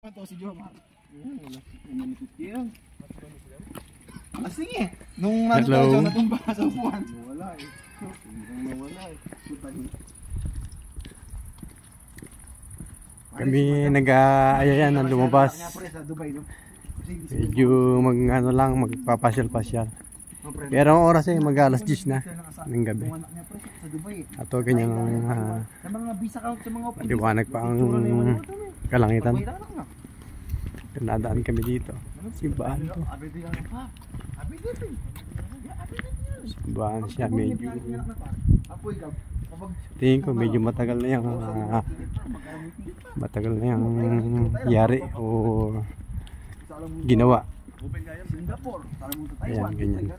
Ito si Jomar. Sige. Nung nandito natumba sa upuan. Wala eh. Wala eh. Kami nag-aayayan ng lumabas. Medyo ano lang, magpapasyal-pasyal. Pero ang oras ay mag-alas 10 na ng gabi. At o kanyang maliwanag pa ang kalangitan. Nadaan kami dito. Simbahan to. Simbahan siya, medyo tingin ko medyo matagal na yung yari o ginawa. Ayan, ganyan.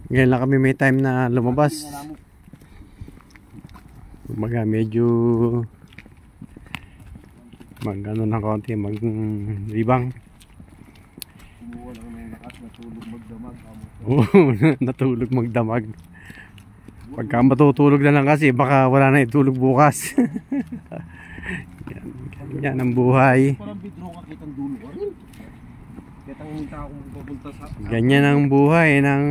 Ngayon lang kami may time na lumabas. Kumbaga medyo mag-ano ng konti, mag-ribang. Oo, natulog magdamag. Pagka matutulog na lang kasi baka wala na itulog bukas. Yan ang buhay. Ganyan ang buhay ng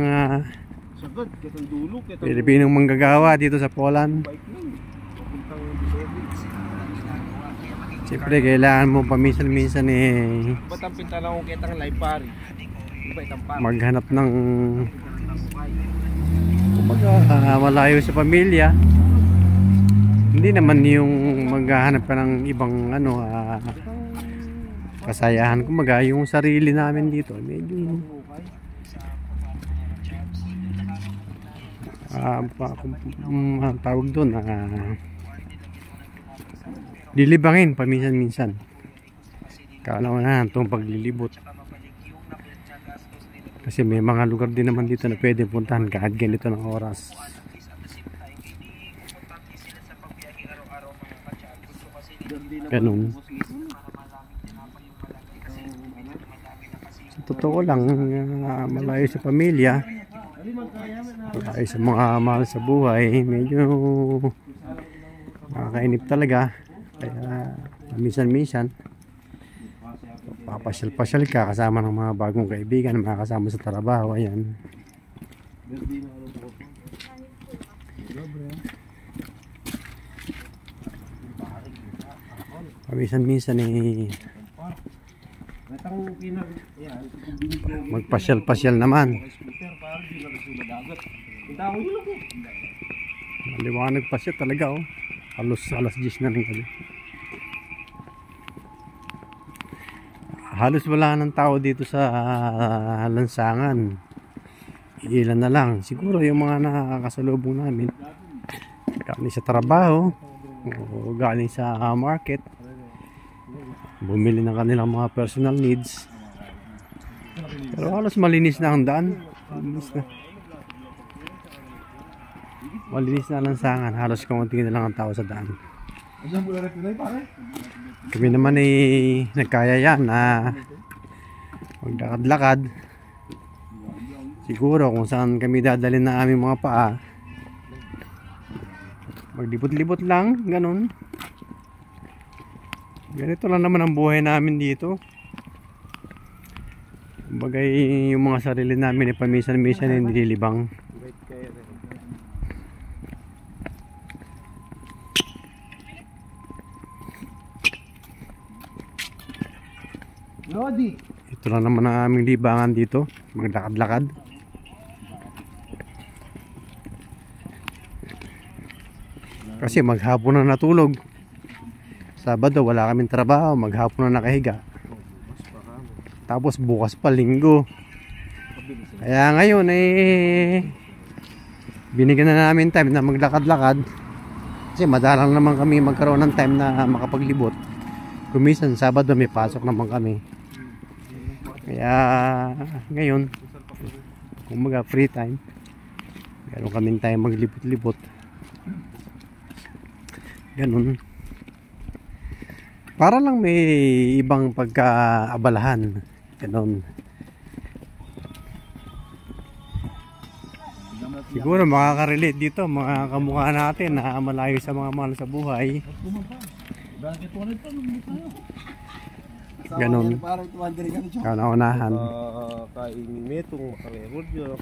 Pilipinong manggagawa dito sa Poland. Siyempre kailangan mo paminsan-minsan maghanap ng malayo sa pamilya. Hindi naman yung maghahanap ka ng ibang kasayahan. Kumbaga yung sarili namin dito medyo tawag doon lilibangin paminsan-minsan. Kaalaman itong paglilibot. Kasi may mga lugar din naman dito na pwede puntahan kahit ganito ng oras. Ganun. Sa totoo lang, malayo sa pamilya, malayo sa mga mahal sa buhay, medyo nakakainip talaga. Kaya minsan-minsan papasyal-pasyal ka kasama ng mga bagong kaibigan, mga kasama sa trabaho. Ayan. Minsan-minsan magpasyal-pasyal naman. Maliwanag pa siya talaga halos alas 10 na rin kami. Halos wala ng tao dito sa lansangan. Ilan na lang. Siguro yung mga nakakasalubong namin galing sa trabaho o galing sa market, bumili ng kanilang mga personal needs. Pero halos malinis na ang daan. Malinis na ang lansangan. Halos kaunti na lang ang tao sa daan. Kami naman ay nagkayayaan na maglakad-lakad. Siguro kung saan kami dadalhin na aming mga paa, maglibot-libot lang, ganun. Ganito lang naman ang buhay namin dito. Bagay yung mga sarili namin ay paminsan-minsan ay nililibang. Lodi. Ito lang naman ang aming libangan dito, maglakad-lakad. Kasi maghapon na natulog. Sabado wala kaming trabaho, maghapon na nakahiga. Tapos bukas pa linggo. Kaya ngayon binigyan na namin time na maglakad-lakad. Kasi madalang naman kami magkaroon ng time na makapaglibot. Kumisan Sabado may pasok naman kami. Kaya ngayon, kumbaga free time, meron kaming time maglibot-libot. Ganun. Para lang may ibang pagkaabalahan. Ganun. Siguro makaka-relate dito mga kamukha natin na malayo sa mga mahal sa buhay. Ganon. Kauna-unahan. Kainin metong makarerod yun.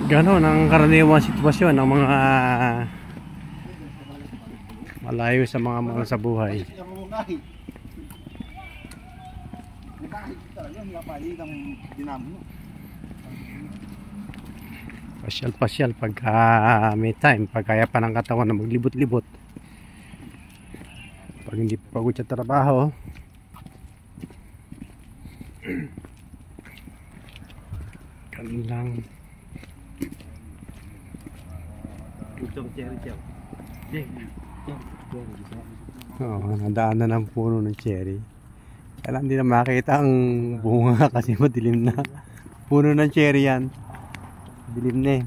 Ganon ang karaniwang sitwasyon ng mga malayo sa mga mahal sa buhay. Pasyal-pasyal pagka may time, pag kaya pa ng katawan na maglibot-libot. Pag hindi pa pagod sa trabaho. Ganun lang. Oo, nadaan na ng puno ng cherry. Kaya hindi na makita ang bunga kasi madilim na. Puno ng cherry yan. Dilim na eh.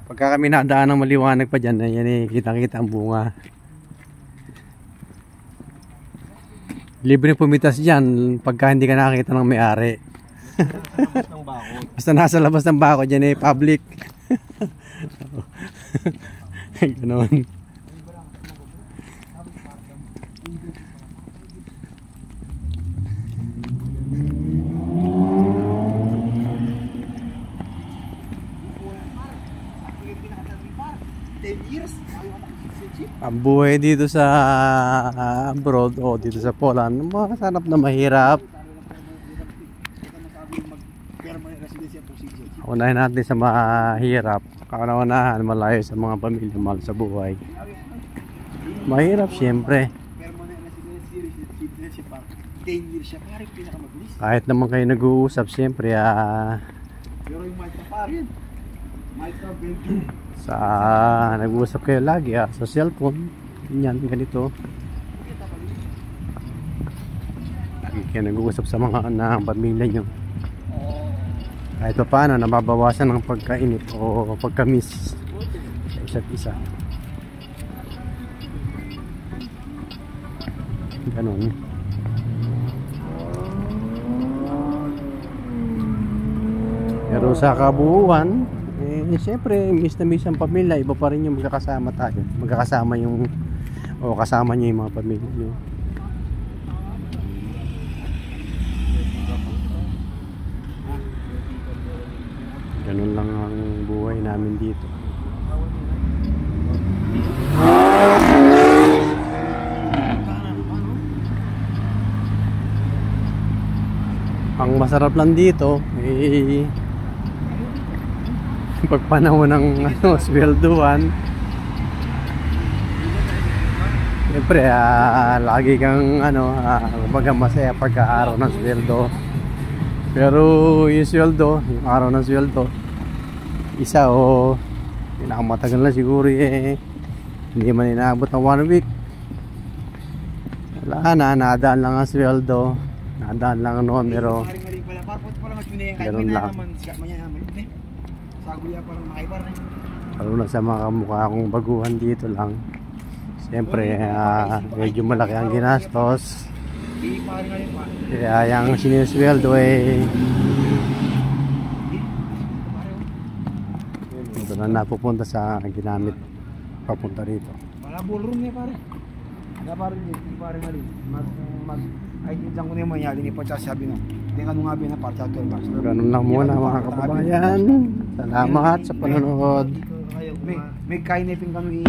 Pagka kami nadaan ng maliwanag pa dyan, yan eh, kitang-kita ang bunga. Libre pumitas dyan pagka hindi ka nakakita ng may-ari. Basta nasa labas ng bako dyan eh, public. Ganon. Ang buhay dito sa abroad o dito sa Poland, makasanap na mahirap. Unahin natin sa mahirap. Kauna-unahan, malayo sa mga pamilya, mahal sa buhay. Mahirap siyempre. Kahit naman kayo nag-uusap, siyempre nag-uusap kayo lagi sa cellphone. Yan, ganito. Lagi kayo nag-uusap sa mga pamilya nyo. Kahit pa paano, nababawasan ng pagkainit o pagkamiss sa isa't isa. Ganon. Pero sa kabuuan, siyempre, miss na miss ang pamilya, iba pa rin yung magkakasama tayo. Magkakasama yung, o kasama nyo yung mga pamilya nyo. Ganun lang ang buhay namin dito. Ang masarap lang dito, pagpanahon ng swelduhan, siyempre lagi kang kumbaga masaya pagka-araw ng sweldo. Pero yung sweldo, yung araw ng sweldo, isa o pinakamatagal na siguro hindi man inaabot ng 1 week. Wala na, nadaan lang ang sweldo, nadaan lang ang numero. Ganun lang. Lalo na sa mga kamukha akong baguhan dito lang, siyempre medyo malaki ang ginastos. Kaya yung sinisweldo ito na napupunta sa ginamit papunta rito. Wala ballroom niya pare. Wala pare nga rin. Ay diyan ko na yung manyali ni Pacha sabi no. Tingnan mo nga bin na parcha to mas. Ganun lang muna mga kababayan. Salamat sa panonood. May kainipin kami